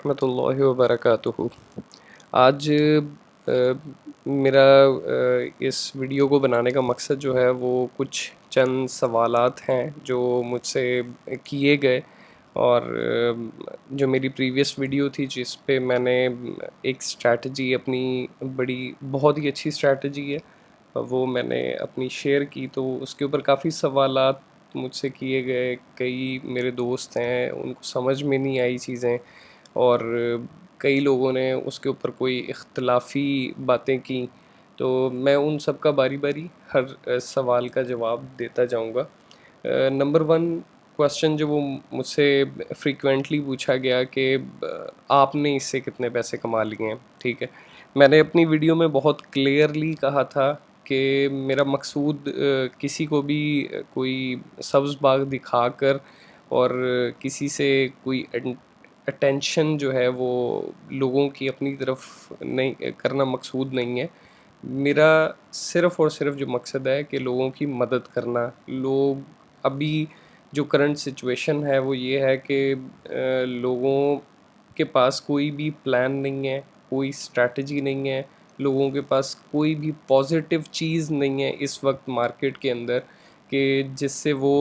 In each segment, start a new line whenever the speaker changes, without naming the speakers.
वरहमतुल्लाहि वबरकातुहू। आज मेरा इस वीडियो को बनाने का मकसद जो है वो कुछ चंद सवालात हैं जो मुझसे किए गए, और जो मेरी प्रीवियस वीडियो थी जिस पे मैंने एक स्ट्रैटेजी अपनी, बड़ी बहुत ही अच्छी स्ट्रैटेजी है, वो मैंने अपनी शेयर की, तो उसके ऊपर काफ़ी सवालात मुझसे किए गए। कई मेरे दोस्त हैं, उनको समझ में नहीं आई चीज़ें, और कई लोगों ने उसके ऊपर कोई इख्तलाफी बातें की। तो मैं उन सब का बारी बारी हर सवाल का जवाब देता जाऊंगा। नंबर वन क्वेश्चन जो वो मुझसे फ्रीक्वेंटली पूछा गया कि आपने इससे कितने पैसे कमा लिए हैं। ठीक है, मैंने अपनी वीडियो में बहुत क्लियरली कहा था कि मेरा मकसूद किसी को भी कोई सब्ज़ बाग दिखाकर और किसी से कोई अटेंशन जो है वो लोगों की अपनी तरफ नहीं करना मकसूद नहीं है। मेरा सिर्फ़ और सिर्फ जो मकसद है कि लोगों की मदद करना। लोग अभी जो करंट सिचुएशन है वो ये है कि लोगों के पास कोई भी प्लान नहीं है, कोई स्ट्रैटेजी नहीं है, लोगों के पास कोई भी पॉजिटिव चीज़ नहीं है इस वक्त मार्केट के अंदर, कि जिससे वो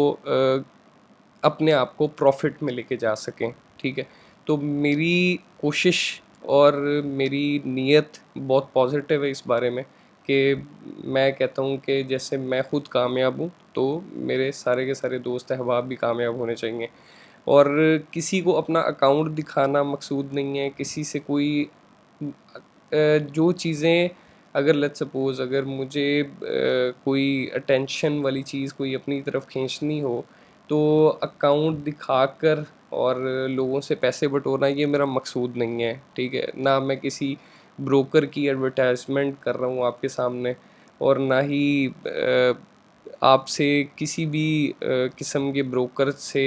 अपने आप को प्रॉफिट में लेके जा सकें। ठीक है, तो मेरी कोशिश और मेरी नीयत बहुत पॉजिटिव है इस बारे में, कि मैं कहता हूँ कि जैसे मैं खुद कामयाब हूँ तो मेरे सारे के सारे दोस्त अहबाब भी कामयाब होने चाहिए। और किसी को अपना अकाउंट दिखाना मकसूद नहीं है, किसी से कोई जो चीज़ें, अगर लेट्स सपोज़ अगर मुझे कोई अटेंशन वाली चीज़ कोई अपनी तरफ खींचनी हो, तो अकाउंट दिखाकर और लोगों से पैसे बटोरना ये मेरा मकसूद नहीं है। ठीक है, ना मैं किसी ब्रोकर की एडवर्टाइजमेंट कर रहा हूँ आपके सामने, और ना ही आपसे किसी भी किस्म के ब्रोकर से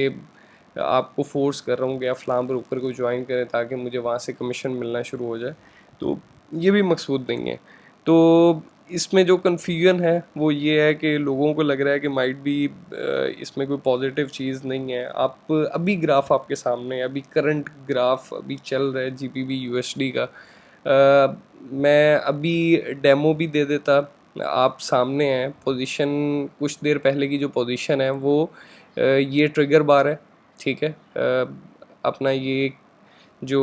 आपको फोर्स कर रहा हूँ कि आप फ़लाँ ब्रोकर को ज्वाइन करें ताकि मुझे वहाँ से कमीशन मिलना शुरू हो जाए। तो ये भी मकसूद नहीं है। तो इसमें जो कन्फ्यूजन है वो ये है कि लोगों को लग रहा है कि माइट भी इसमें कोई पॉजिटिव चीज़ नहीं है। आप अभी ग्राफ आपके सामने है, अभी करंट ग्राफ अभी चल रहा है जीपीबी यूएसडी का। मैं अभी डेमो भी दे देता, आप सामने हैं। पोजीशन कुछ देर पहले की जो पोजीशन है वो ये ट्रिगर बार है। ठीक है, अपना ये जो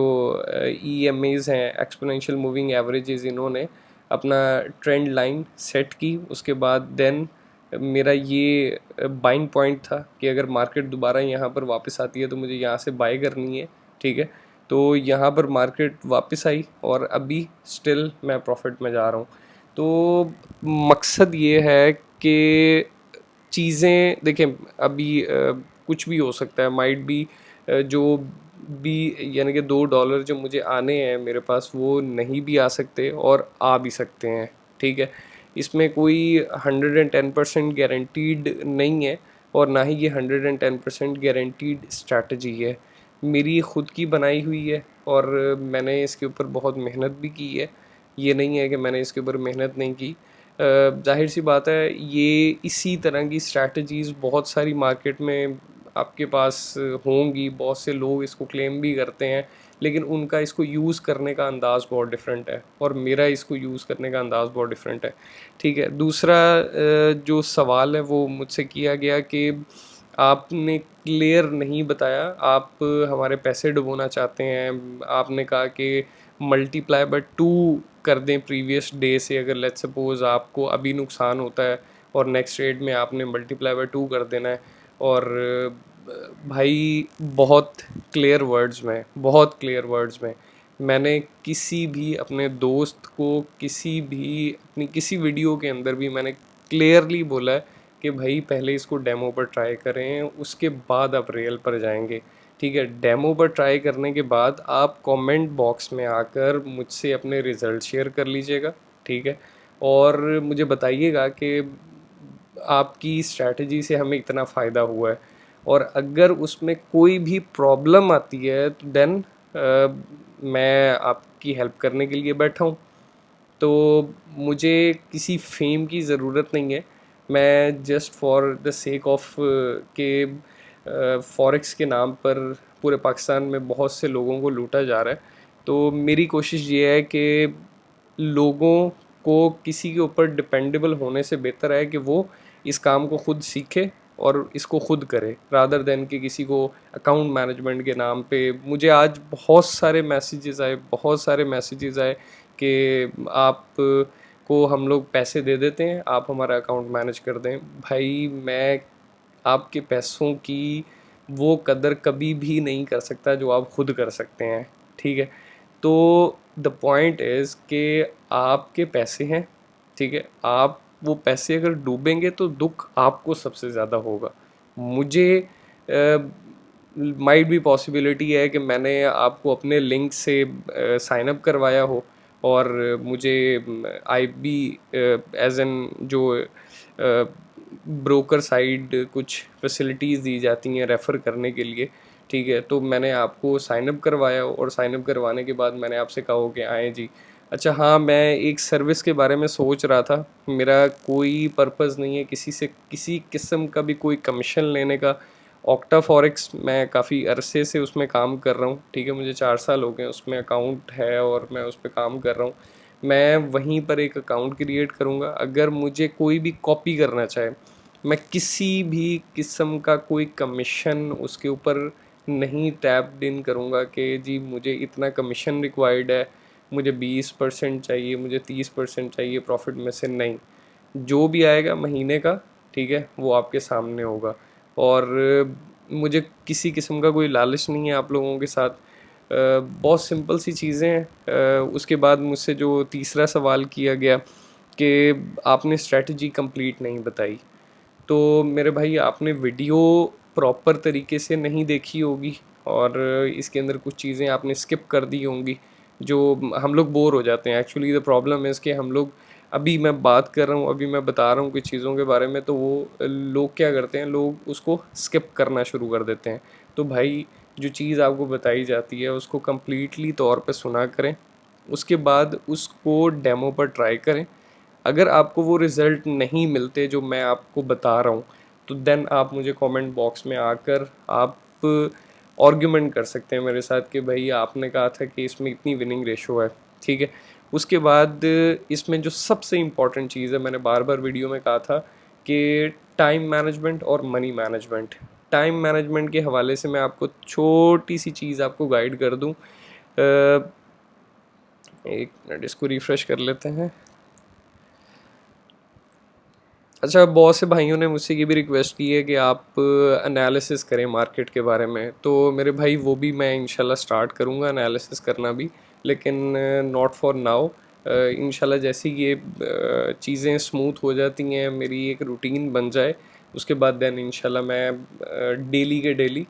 ई एम एज़ हैं, एक्सपोनेंशियल मूविंग एवरेजेस, इन्होंने अपना ट्रेंड लाइन सेट की। उसके बाद देन मेरा ये बाइंग पॉइंट था कि अगर मार्केट दोबारा यहाँ पर वापस आती है तो मुझे यहाँ से बाय करनी है। ठीक है, तो यहाँ पर मार्केट वापस आई और अभी स्टिल मैं प्रॉफिट में जा रहा हूँ। तो मकसद ये है कि चीज़ें देखें, अभी कुछ भी हो सकता है, माइट भी जो भी, यानी कि $2 जो मुझे आने हैं मेरे पास वो नहीं भी आ सकते और आ भी सकते हैं। ठीक है, इसमें कोई 110% गारंटीड नहीं है, और ना ही ये 110% गारंटीड स्ट्रैटेजी है। मेरी ख़ुद की बनाई हुई है और मैंने इसके ऊपर बहुत मेहनत भी की है। ये नहीं है कि मैंने इसके ऊपर मेहनत नहीं की। ज़ाहिर सी बात है, ये इसी तरह की स्ट्रैटेजीज़ बहुत सारी मार्केट में आपके पास होंगी, बहुत से लोग इसको क्लेम भी करते हैं, लेकिन उनका इसको यूज़ करने का अंदाज़ बहुत डिफरेंट है और मेरा इसको यूज़ करने का अंदाज़ बहुत डिफरेंट है। ठीक है, दूसरा जो सवाल है वो मुझसे किया गया कि आपने क्लियर नहीं बताया, आप हमारे पैसे डुबोना चाहते हैं। आपने कहा कि मल्टीप्लाई बाय 2 कर दें प्रीवियस डे से, अगर लेट्स सपोज़ आपको अभी नुकसान होता है और नेक्स्ट ट्रेड में आपने मल्टीप्लाई बाय 2 कर देना है। और भाई बहुत क्लियर वर्ड्स में, बहुत क्लियर वर्ड्स में मैंने किसी भी अपने दोस्त को, किसी भी अपनी किसी वीडियो के अंदर भी मैंने क्लियरली बोला है कि भाई पहले इसको डेमो पर ट्राई करें, उसके बाद आप रियल पर जाएंगे। ठीक है, डेमो पर ट्राई करने के बाद आप कमेंट बॉक्स में आकर मुझसे अपने रिज़ल्ट शेयर कर लीजिएगा। ठीक है, और मुझे बताइएगा कि आपकी स्ट्रैटेजी से हमें इतना फ़ायदा हुआ है, और अगर उसमें कोई भी प्रॉब्लम आती है तो देन मैं आपकी हेल्प करने के लिए बैठा हूँ। तो मुझे किसी फेम की ज़रूरत नहीं है। मैं just for the sake of के फॉरेक्स के नाम पर पूरे पाकिस्तान में बहुत से लोगों को लूटा जा रहा है। तो मेरी कोशिश ये है कि लोगों को किसी के ऊपर डिपेंडेबल होने से बेहतर है कि वो इस काम को खुद सीखे और इसको खुद करे, रादर देन कि किसी को अकाउंट मैनेजमेंट के नाम पे। मुझे आज बहुत सारे मैसेजेस आए कि आप को हम लोग पैसे दे देते हैं, आप हमारा अकाउंट मैनेज कर दें। भाई मैं आपके पैसों की वो कदर कभी भी नहीं कर सकता जो आप खुद कर सकते हैं, ठीक है। तो द पॉइंट इज़ कि आपके पैसे हैं, ठीक है। आप वो पैसे अगर डूबेंगे तो दुख आपको सबसे ज़्यादा होगा। मुझे माइट भी पॉसिबिलिटी है कि मैंने आपको अपने लिंक से साइन अप करवाया हो और मुझे आई बी एज एन जो ब्रोकर साइड कुछ फैसिलिटीज़ दी जाती हैं रेफ़र करने के लिए, ठीक है। तो मैंने आपको साइन अप करवाया और साइन अप करवाने के बाद मैंने आपसे कहा हो कि आएँ जी। अच्छा हाँ, मैं एक सर्विस के बारे में सोच रहा था। मेरा कोई पर्पज़ नहीं है किसी से किसी किस्म का भी कोई कमीशन लेने का। ऑक्टा फॉरेक्स मैं काफ़ी अरसे से उसमें काम कर रहा हूँ, ठीक है। मुझे 4 साल हो गए उसमें अकाउंट है और मैं उस पे काम कर रहा हूँ। मैं वहीं पर एक अकाउंट क्रिएट करूँगा। अगर मुझे कोई भी कॉपी करना चाहे, मैं किसी भी किस्म का कोई कमीशन उसके ऊपर नहीं टैप्ड इन करूँगा कि जी मुझे इतना कमीशन रिक्वायर्ड है, मुझे 20% चाहिए, मुझे 30% चाहिए प्रॉफिट में से। नहीं, जो भी आएगा महीने का, ठीक है, वो आपके सामने होगा। और मुझे किसी किस्म का कोई लालच नहीं है आप लोगों के साथ। बहुत सिंपल सी चीज़ें हैं। उसके बाद मुझसे जो तीसरा सवाल किया गया कि आपने स्ट्रेटजी कंप्लीट नहीं बताई, तो मेरे भाई आपने वीडियो प्रॉपर तरीके से नहीं देखी होगी और इसके अंदर कुछ चीज़ें आपने स्किप कर दी होंगी जो हम लोग बोर हो जाते हैं। एक्चुअली द प्रॉब्लम है कि हम लोग, अभी मैं बात कर रहा हूँ, अभी मैं बता रहा हूँ कुछ चीज़ों के बारे में, तो वो लोग क्या करते हैं, लोग उसको स्किप करना शुरू कर देते हैं। तो भाई जो चीज़ आपको बताई जाती है उसको कम्प्लीटली तौर पे सुना करें, उसके बाद उसको डेमो पर ट्राई करें। अगर आपको वो रिज़ल्ट नहीं मिलते जो मैं आपको बता रहा हूँ, तो देन आप मुझे कमेंट बॉक्स में आकर आप आर्ग्यूमेंट कर सकते हैं मेरे साथ कि भाई आपने कहा था कि इसमें इतनी विनिंग रेशो है, ठीक है। उसके बाद इसमें जो सबसे इम्पॉर्टेंट चीज़ है, मैंने बार बार वीडियो में कहा था कि टाइम मैनेजमेंट और मनी मैनेजमेंट। टाइम मैनेजमेंट के हवाले से मैं आपको छोटी सी चीज़ आपको गाइड कर दूँ। एक मिनट, इसको रिफ़्रेश कर लेते हैं। अच्छा, बहुत से भाइयों ने मुझसे ये भी रिक्वेस्ट की है कि आप एनालिसिस करें मार्केट के बारे में। तो मेरे भाई वो भी मैं इंशाल्लाह स्टार्ट करूँगा एनालिसिस करना भी, लेकिन नॉट फॉर नाउ। इंशाल्लाह जैसे ये चीज़ें स्मूथ हो जाती हैं, मेरी एक रूटीन बन जाए, उसके बाद देन इंशाल्लाह मैं डेली के डेली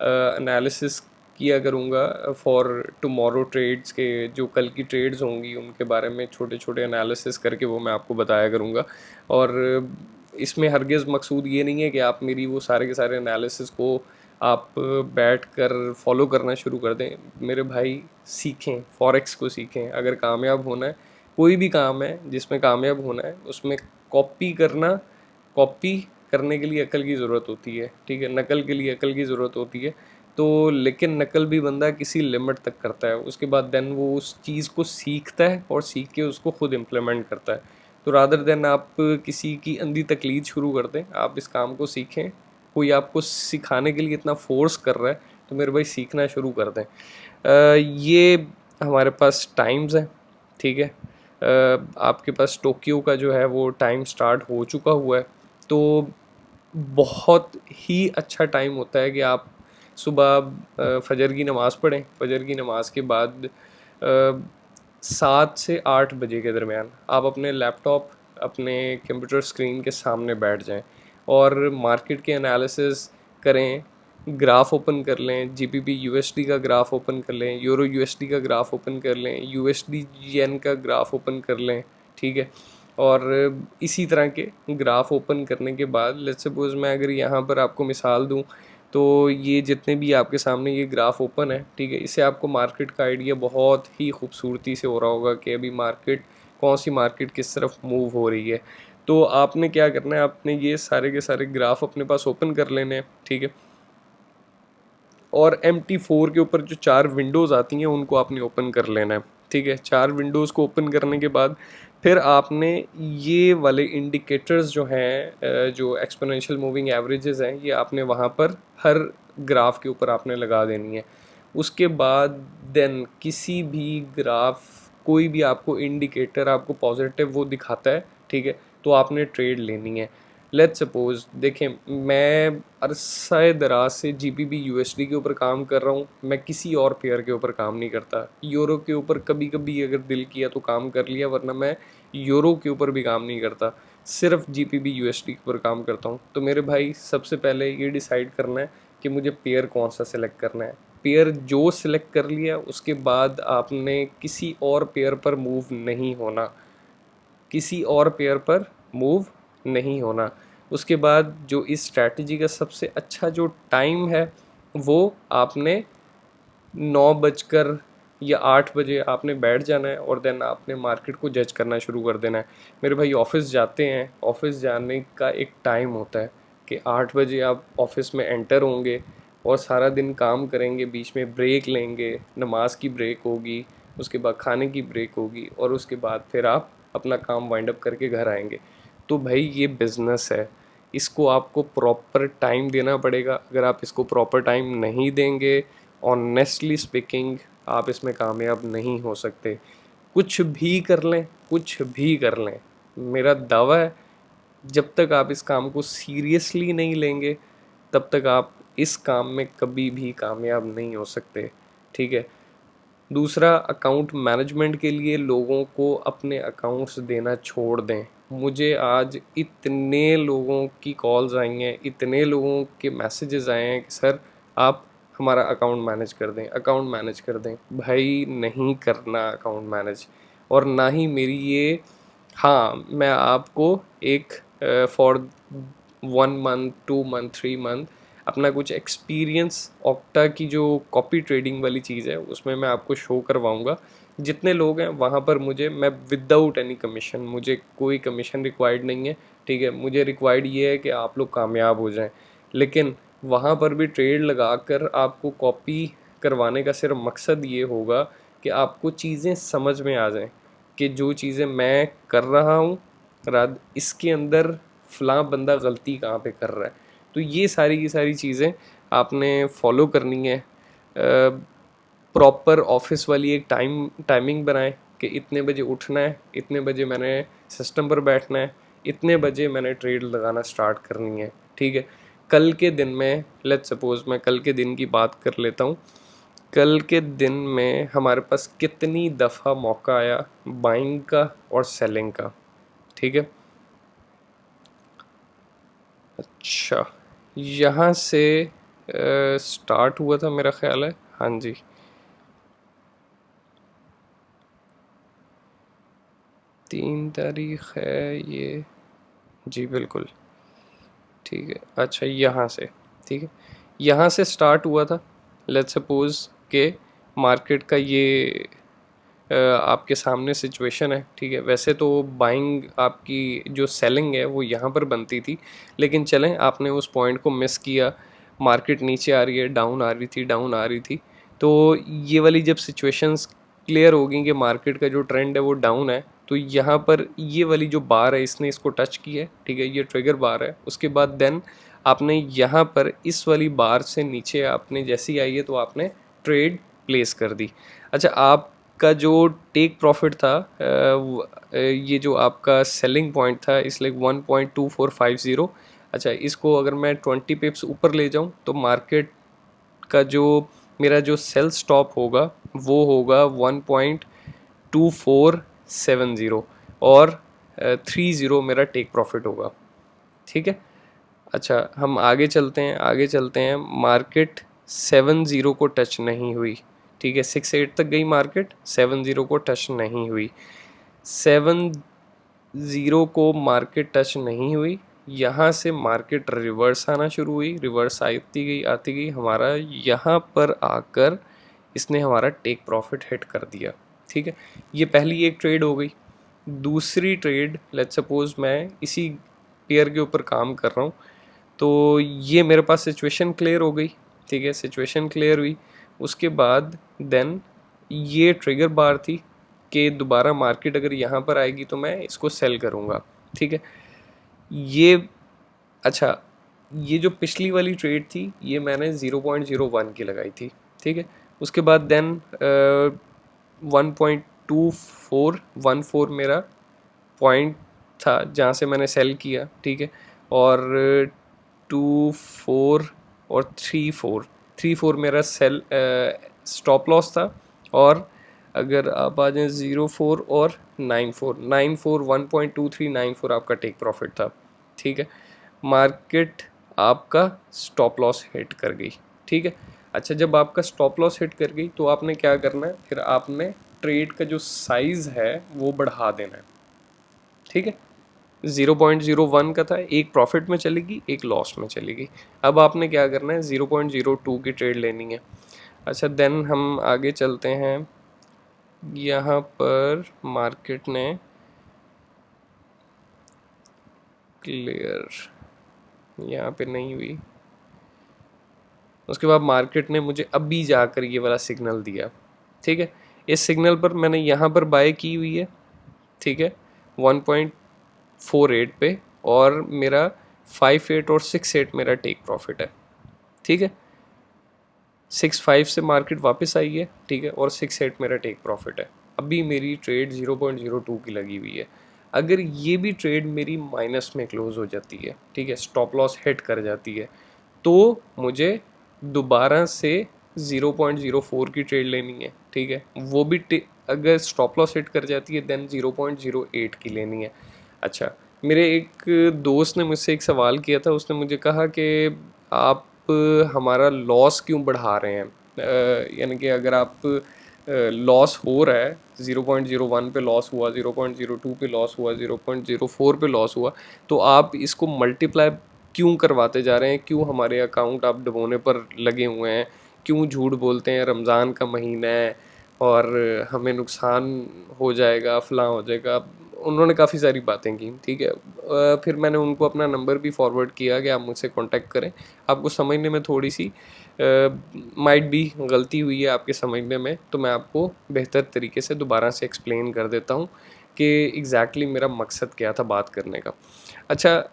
एनालिसिस किया करूँगा फॉर टुमारो ट्रेड्स के। जो कल की ट्रेड्स होंगी उनके बारे में छोटे छोटे एनालिसिस करके वो मैं आपको बताया करूँगा। और इसमें हरगिज़ मकसूद ये नहीं है कि आप मेरी वो सारे के सारे एनालिसिस को आप बैठ कर फॉलो करना शुरू कर दें। मेरे भाई सीखें, फॉरेक्स को सीखें। अगर कामयाब होना है, कोई भी काम है जिसमें कामयाब होना है, उसमें कॉपी करने के लिए अकल की ज़रूरत होती है, ठीक है। नकल के लिए अकल की ज़रूरत होती है। तो लेकिन नकल भी बंदा किसी लिमिट तक करता है, उसके बाद देन वो उस चीज़ को सीखता है और सीख के उसको खुद इम्प्लीमेंट करता है। तो रादर देन आप किसी की अंधी तकलीद शुरू कर दें, आप इस काम को सीखें। कोई आपको सिखाने के लिए इतना फोर्स कर रहा है तो मेरे भाई सीखना शुरू कर दें। ये हमारे पास टाइम्स हैं, ठीक है। आपके पास टोक्यो का जो है वो टाइम स्टार्ट हो चुका हुआ है। तो बहुत ही अच्छा टाइम होता है कि आप सुबह फजर की नमाज़ पढ़ें। फजर की नमाज के बाद 7 से 8 बजे के दरमियान आप अपने लैपटॉप, अपने कंप्यूटर स्क्रीन के सामने बैठ जाएं और मार्केट के एनालिसिस करें। ग्राफ ओपन कर लें, जीबीपी यूएसडी का ग्राफ ओपन कर लें, यूरो यूएसडी का ग्राफ ओपन कर लें, यूएसडी येन का ग्राफ ओपन कर लें, ठीक है। और इसी तरह के ग्राफ ओपन करने के बाद लेट्स सपोज मैं अगर यहाँ पर आपको मिसाल दूँ, तो ये जितने भी आपके सामने ये ग्राफ ओपन है, ठीक है, इससे आपको मार्केट का आइडिया बहुत ही खूबसूरती से हो रहा होगा कि अभी मार्केट, कौन सी मार्केट किस तरफ मूव हो रही है। तो आपने क्या करना है, आपने ये सारे के सारे ग्राफ अपने पास ओपन कर लेने हैं, ठीक है। और MT4 के ऊपर जो 4 विंडोज़ आती हैं उनको आपने ओपन कर लेना है, ठीक है। 4 विंडोज़ को ओपन करने के बाद फिर आपने ये वाले इंडिकेटर्स जो हैं, जो एक्सपोनेंशियल मूविंग एवरेजेस हैं, ये आपने वहाँ पर हर ग्राफ के ऊपर आपने लगा देनी है। उसके बाद देन किसी भी ग्राफ, कोई भी आपको इंडिकेटर आपको पॉजिटिव वो दिखाता है, ठीक है, तो आपने ट्रेड लेनी है। लेट्स सपोज देखें, मैं अरसा दराज से GBP USD के ऊपर काम कर रहा हूँ, मैं किसी और पेयर के ऊपर काम नहीं करता। यूरो के ऊपर कभी कभी अगर दिल किया तो काम कर लिया, वरना मैं यूरो के ऊपर भी काम नहीं करता, सिर्फ GBP USD के ऊपर काम करता हूँ। तो मेरे भाई सबसे पहले ये डिसाइड करना है कि मुझे पेयर कौन सा सिलेक्ट करना है। पेयर जो सिलेक्ट कर लिया उसके बाद आपने किसी और पेयर पर मूव नहीं होना, किसी और पेयर पर मूव नहीं होना। उसके बाद जो इस स्ट्रैटेजी का सबसे अच्छा जो टाइम है, वो आपने 9 बजकर या 8 बजे आपने बैठ जाना है और देन आपने मार्केट को जज करना शुरू कर देना है। मेरे भाई ऑफिस जाते हैं, ऑफिस जाने का एक टाइम होता है कि 8 बजे आप ऑफिस में एंटर होंगे और सारा दिन काम करेंगे, बीच में ब्रेक लेंगे, नमाज की ब्रेक होगी, उसके बाद खाने की ब्रेक होगी और उसके बाद फिर आप अपना काम वाइंड अप करके घर आएंगे। तो भाई ये बिज़नेस है, इसको आपको प्रॉपर टाइम देना पड़ेगा। अगर आप इसको प्रॉपर टाइम नहीं देंगे, ऑनेस्टली स्पीकिंग, आप इसमें कामयाब नहीं हो सकते। कुछ भी कर लें, कुछ भी कर लें, मेरा दावा है जब तक आप इस काम को सीरियसली नहीं लेंगे तब तक आप इस काम में कभी भी कामयाब नहीं हो सकते, ठीक है। दूसरा, अकाउंट मैनेजमेंट के लिए लोगों को अपने अकाउंट्स देना छोड़ दें। मुझे आज इतने लोगों की कॉल्स आई हैं, इतने लोगों के मैसेजेस आए हैं कि सर आप हमारा अकाउंट मैनेज कर दें, अकाउंट मैनेज कर दें। भाई नहीं करना अकाउंट मैनेज, और ना ही मेरी ये, हाँ मैं आपको एक फॉर 1 मंथ 2 मंथ 3 मंथ अपना कुछ एक्सपीरियंस ऑक्टा की जो कॉपी ट्रेडिंग वाली चीज़ है उसमें मैं आपको शो करवाऊंगा। जितने लोग हैं वहाँ पर मुझे, मैं विदाउट एनी कमीशन, मुझे कोई कमीशन रिक्वायर्ड नहीं है, ठीक है। मुझे रिक्वायर्ड ये है कि आप लोग कामयाब हो जाएं। लेकिन वहाँ पर भी ट्रेड लगाकर आपको कॉपी करवाने का सिर्फ मकसद ये होगा कि आपको चीज़ें समझ में आ जाएं कि जो चीज़ें मैं कर रहा हूँ रात, इसके अंदर फ़लाँ बंदा गलती कहाँ पे कर रहा है। तो ये सारी की सारी चीज़ें आपने फॉलो करनी है। प्रॉपर ऑफिस वाली एक टाइमिंग बनाएं कि इतने बजे उठना है, इतने बजे मैंने सिस्टम पर बैठना है, इतने बजे मैंने ट्रेड लगाना स्टार्ट करनी है, ठीक है। कल के दिन में, लेट्स सपोज मैं कल के दिन की बात कर लेता हूँ। कल के दिन में हमारे पास कितनी दफ़ा मौका आया बाइंग का और सेलिंग का, ठीक है। अच्छा, यहाँ से स्टार्ट हुआ था मेरा ख्याल है, हाँ जी। 3 तारीख है ये, जी बिल्कुल, ठीक है। अच्छा यहाँ से, ठीक है, यहाँ से स्टार्ट हुआ था। लेट्स सपोज के मार्केट का ये आपके सामने सिचुएशन है, ठीक है। वैसे तो बाइंग आपकी जो सेलिंग है वो यहाँ पर बनती थी, लेकिन चलें आपने उस पॉइंट को मिस किया। मार्केट नीचे आ रही है, डाउन आ रही थी, डाउन आ रही थी। तो ये वाली जब सिचुएशंस क्लियर हो गई कि मार्केट का जो ट्रेंड है वो डाउन है, तो यहाँ पर ये वाली जो बार है इसने इसको टच की है, ठीक है, ये ट्रिगर बार है। उसके बाद देन आपने यहाँ पर इस वाली बार से नीचे आपने जैसी आई है तो आपने ट्रेड प्लेस कर दी। अच्छा, आपका जो टेक प्रॉफिट था, ये जो आपका सेलिंग पॉइंट था इस लाइक 1.2450। अच्छा, इसको अगर मैं 20 पिप्स ऊपर ले जाऊं तो मार्केट का जो मेरा जो सेल स्टॉप होगा वो होगा 1.2470 और 30 मेरा टेक प्रॉफिट होगा, ठीक है। अच्छा, हम आगे चलते हैं, आगे चलते हैं। मार्केट 70 को टच नहीं हुई, ठीक है। 68 तक गई मार्केट, 70 को टच नहीं हुई। 70 को मार्केट टच नहीं हुई, यहाँ से मार्केट रिवर्स आना शुरू हुई, रिवर्स आती गई हमारा यहाँ पर आकर इसने हमारा टेक प्रॉफिट हिट कर दिया, ठीक है। ये पहली एक ट्रेड हो गई। दूसरी ट्रेड, लेट्स सपोज मैं इसी पेयर के ऊपर काम कर रहा हूँ, तो ये मेरे पास सिचुएशन क्लियर हो गई। ठीक है, सिचुएशन क्लियर हुई। उसके बाद देन ये ट्रिगर बार थी कि दोबारा मार्केट अगर यहाँ पर आएगी तो मैं इसको सेल करूँगा। ठीक है, ये अच्छा, ये जो पिछली वाली ट्रेड थी ये मैंने 0.01 की लगाई थी। ठीक है, उसके बाद देन 1.2414 मेरा पॉइंट था जहाँ से मैंने सेल किया। ठीक है, और 2 4 और 3 4 मेरा सेल स्टॉप लॉस था। और अगर आप आ जाएँ 0 4 और 9 4 1.2394 आपका टेक प्रॉफिट था। ठीक है, मार्केट आपका स्टॉप लॉस हिट कर गई। ठीक है, अच्छा, जब आपका स्टॉप लॉस हिट कर गई तो आपने क्या करना है, फिर आपने ट्रेड का जो साइज़ है वो बढ़ा देना है। ठीक है, 0.01 का था, एक प्रॉफिट में चलेगी, एक लॉस में चलेगी। अब आपने क्या करना है, 0.02 की ट्रेड लेनी है। अच्छा, देन हम आगे चलते हैं। यहाँ पर मार्केट ने क्लियर यहाँ पे नहीं हुई। उसके बाद मार्केट ने मुझे अभी जाकर ये वाला सिग्नल दिया। ठीक है, इस सिग्नल पर मैंने यहाँ पर बाय की हुई है। ठीक है, 1.48 पे, और मेरा 5.8 और 6.8 मेरा टेक प्रॉफिट है। ठीक है, 6.5 से मार्केट वापस आई है। ठीक है, और 6.8 मेरा टेक प्रॉफिट है। अभी मेरी ट्रेड 0.02 की लगी हुई है। अगर ये भी ट्रेड मेरी माइनस में क्लोज हो जाती है, ठीक है, स्टॉप लॉस हिट कर जाती है, तो मुझे दोबारा से 0.04 की ट्रेड लेनी है। ठीक है, वो भी अगर स्टॉप लॉस हिट कर जाती है देन 0.08 की लेनी है। अच्छा, मेरे एक दोस्त ने मुझसे एक सवाल किया था। उसने मुझे कहा कि आप हमारा लॉस क्यों बढ़ा रहे हैं, यानी कि अगर आप लॉस हो रहा है, 0.01 पे लॉस हुआ, 0.02 पे लॉस हुआ, 0.04 पे लॉस हुआ, तो आप इसको मल्टीप्लाई क्यों करवाते जा रहे हैं, क्यों हमारे अकाउंट आप डुबोने पर लगे हुए हैं, क्यों झूठ बोलते हैं, रमज़ान का महीना है और हमें नुकसान हो जाएगा, फलां हो जाएगा। उन्होंने काफ़ी सारी बातें की। ठीक है, फिर मैंने उनको अपना नंबर भी फॉरवर्ड किया कि आप मुझसे कांटेक्ट करें। आपको समझने में थोड़ी सी माइट भी गलती हुई है आपके समझने में, तो मैं आपको बेहतर तरीके से दोबारा से एक्सप्लेन कर देता हूँ कि एग्जैक्टली मेरा मकसद क्या था बात करने का। अच्छा,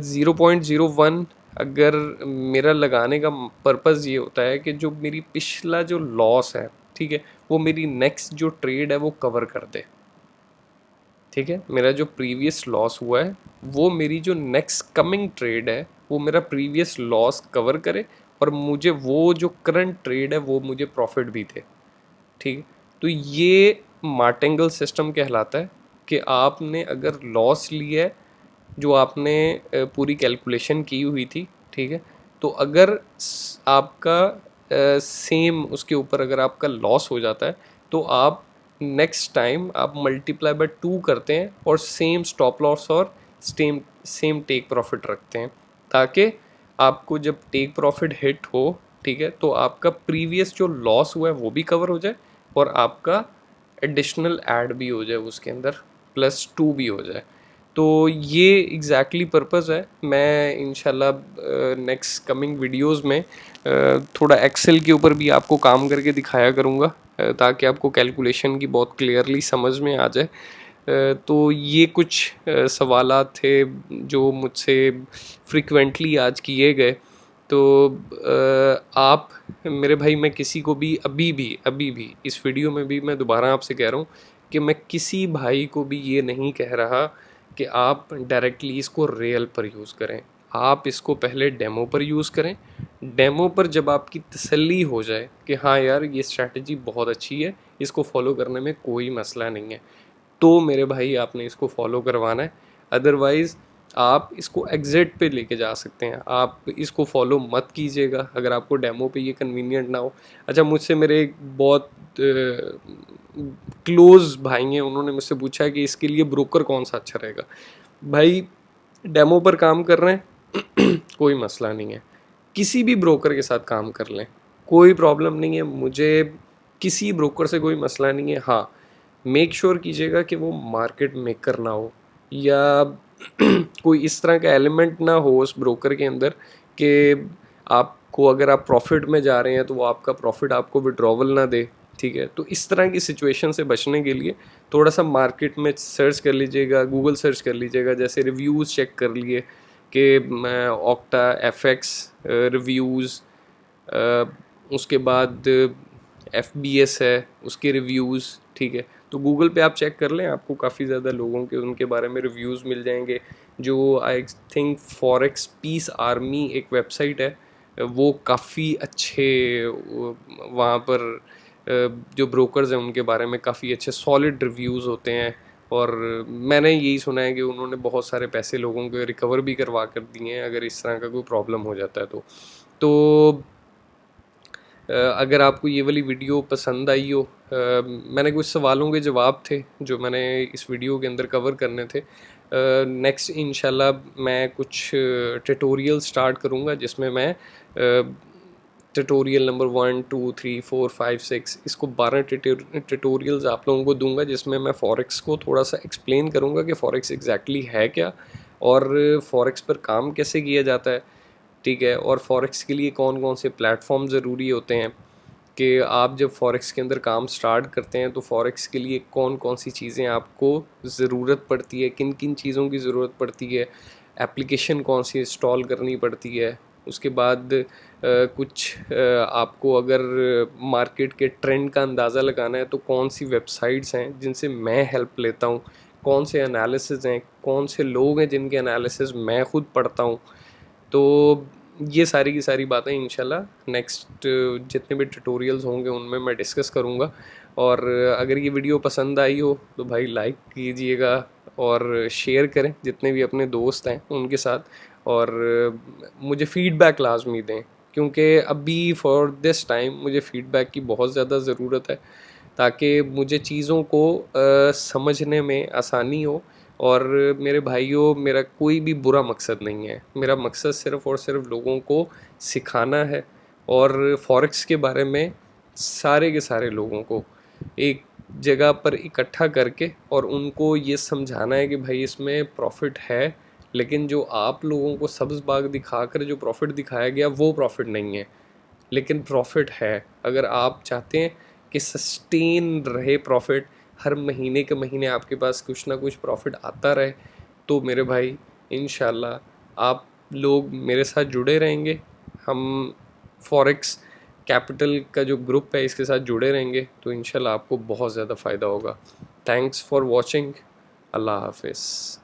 0.01 अगर मेरा लगाने का पर्पज़ ये होता है कि जो मेरी पिछला जो लॉस है, ठीक है, वो मेरी नेक्स्ट जो ट्रेड है वो कवर कर दे। ठीक है, मेरा जो प्रीवियस लॉस हुआ है वो मेरी जो नेक्स्ट कमिंग ट्रेड है वो मेरा प्रीवियस लॉस कवर करे, और मुझे वो जो करंट ट्रेड है वो मुझे प्रॉफिट भी दे। ठीक है, तो ये मार्टेंगल सिस्टम कहलाता है कि आपने अगर लॉस लिया है, जो आपने पूरी कैलकुलेशन की हुई थी, ठीक है, तो अगर आपका सेम उसके ऊपर अगर आपका लॉस हो जाता है, तो आप नेक्स्ट टाइम आप मल्टीप्लाई बाय 2 करते हैं और सेम स्टॉप लॉस और सेम सेम टेक प्रॉफिट रखते हैं, ताकि आपको जब टेक प्रॉफिट हिट हो, ठीक है, तो आपका प्रीवियस जो लॉस हुआ है वो भी कवर हो जाए, और आपका एडिशनल ऐड भी हो जाए उसके अंदर, +2 भी हो जाए। तो ये एग्जैक्टली पर्पस है। मैं इंशाल्लाह नेक्स्ट कमिंग वीडियोस में थोड़ा एक्सेल के ऊपर भी आपको काम करके दिखाया करूँगा, ताकि आपको कैलकुलेशन की बहुत क्लियरली समझ में आ जाए। तो ये कुछ सवालात थे जो मुझसे फ्रिक्वेंटली आज किए गए। तो आप मेरे भाई, मैं किसी को भी अभी भी इस वीडियो में भी मैं दोबारा आपसे कह रहा हूँ कि मैं किसी भाई को भी ये नहीं कह रहा कि आप डायरेक्टली इसको रियल पर यूज़ करें। आप इसको पहले डेमो पर यूज़ करें। डेमो पर जब आपकी तसल्ली हो जाए कि हाँ यार ये स्ट्रैटेजी बहुत अच्छी है, इसको फॉलो करने में कोई मसला नहीं है, तो मेरे भाई आपने इसको फॉलो करवाना है। अदरवाइज़ आप इसको एग्जिट पे लेके जा सकते हैं, आप इसको फॉलो मत कीजिएगा अगर आपको डेमो पे ये कन्वीनियंट ना हो। अच्छा, मुझसे मेरे एक बहुत क्लोज़ भाई हैं, उन्होंने मुझसे पूछा कि इसके लिए ब्रोकर कौन सा अच्छा रहेगा। भाई, डेमो पर काम कर रहे हैं कोई मसला नहीं है, किसी भी ब्रोकर के साथ काम कर लें, कोई प्रॉब्लम नहीं है। मुझे किसी ब्रोकर से कोई मसला नहीं है। हाँ, मेक श्योर कीजिएगा कि वो मार्केट मेकर ना हो, या कोई इस तरह का एलिमेंट ना हो उस ब्रोकर के अंदर कि आप को अगर आप प्रॉफिट में जा रहे हैं तो वो आपका प्रॉफिट आपको विड्रॉवल ना दे, ठीक है। तो इस तरह की सिचुएशन से बचने के लिए थोड़ा सा मार्केट में सर्च कर लीजिएगा, गूगल सर्च कर लीजिएगा, जैसे रिव्यूज़ चेक कर लिए कि ऑक्टा एफएक्स रिव्यूज़, उसके बाद एफबीएस है उसके रिव्यूज़, ठीक है। तो गूगल पे आप चेक कर लें, आपको काफ़ी ज़्यादा लोगों के उनके बारे में रिव्यूज़ मिल जाएंगे। जो I think Forex Peace Army एक वेबसाइट है, वो काफ़ी अच्छे वहाँ पर जो ब्रोकर्स हैं उनके बारे में काफ़ी अच्छे सॉलिड रिव्यूज़ होते हैं। और मैंने यही सुना है कि उन्होंने बहुत सारे पैसे लोगों के रिकवर भी करवा कर दिए हैं अगर इस तरह का कोई प्रॉब्लम हो जाता है तो अगर आपको ये वाली वीडियो पसंद आई हो, मैंने कुछ सवालों के जवाब थे जो मैंने इस वीडियो के अंदर कवर करने थे। नेक्स्ट इंशाल्लाह मैं कुछ ट्यूटोरियल स्टार्ट करूँगा जिसमें मैं ट्यूटोरियल नंबर 1 2 3 4 5 6 इसको 12 ट्यूटोरियल्स आप लोगों को दूंगा जिसमें मैं फॉरेक्स को थोड़ा सा एक्सप्लेन करूँगा कि फॉरेक्स एग्जैक्टली है क्या और फॉरेक्स पर काम कैसे किया जाता है, ठीक है। और फॉरेक्स के लिए कौन कौन से प्लेटफॉर्म ज़रूरी होते हैं कि आप जब फॉरेक्स के अंदर काम स्टार्ट करते हैं तो फॉरेक्स के लिए कौन कौन सी चीज़ें आपको ज़रूरत पड़ती है, किन किन चीज़ों की ज़रूरत पड़ती है, एप्लीकेशन कौन सी इंस्टॉल करनी पड़ती है। उसके बाद कुछ आपको अगर मार्केट के ट्रेंड का अंदाज़ा लगाना है तो कौन सी वेबसाइट्स हैं जिनसे मैं हेल्प लेता हूँ, कौन से एनालिसिस हैं, कौन से लोग हैं जिनके एनालिसिस मैं ख़ुद पढ़ता हूँ। तो ये सारी की सारी बातें इंशाल्लाह नेक्स्ट जितने भी ट्यूटोरियल्स होंगे उनमें मैं डिस्कस करूँगा। और अगर ये वीडियो पसंद आई हो तो भाई लाइक कीजिएगा और शेयर करें जितने भी अपने दोस्त हैं उनके साथ। और मुझे फ़ीडबैक लाजमी दें क्योंकि अभी फॉर दिस टाइम मुझे फ़ीडबैक की बहुत ज़्यादा ज़रूरत है ताकि मुझे चीज़ों को समझने में आसानी हो। और मेरे भाइयों, मेरा कोई भी बुरा मकसद नहीं है, मेरा मकसद सिर्फ़ और सिर्फ लोगों को सिखाना है और फॉरेक्स के बारे में सारे के सारे लोगों को एक जगह पर इकट्ठा करके और उनको ये समझाना है कि भाई इसमें प्रॉफिट है, लेकिन जो आप लोगों को सब्ज़ बाग दिखाकर जो प्रॉफिट दिखाया गया वो प्रॉफिट नहीं है, लेकिन प्रॉफिट है। अगर आप चाहते हैं कि सस्टेन रहे प्रॉफिट, हर महीने के महीने आपके पास कुछ ना कुछ प्रॉफिट आता रहे, तो मेरे भाई इंशाल्लाह आप लोग मेरे साथ जुड़े रहेंगे। हम फॉरेक्स कैपिटल का जो ग्रुप है इसके साथ जुड़े रहेंगे तो इंशाल्लाह आपको बहुत ज़्यादा फ़ायदा होगा। Thanks for watching. अल्लाह हाफिज़।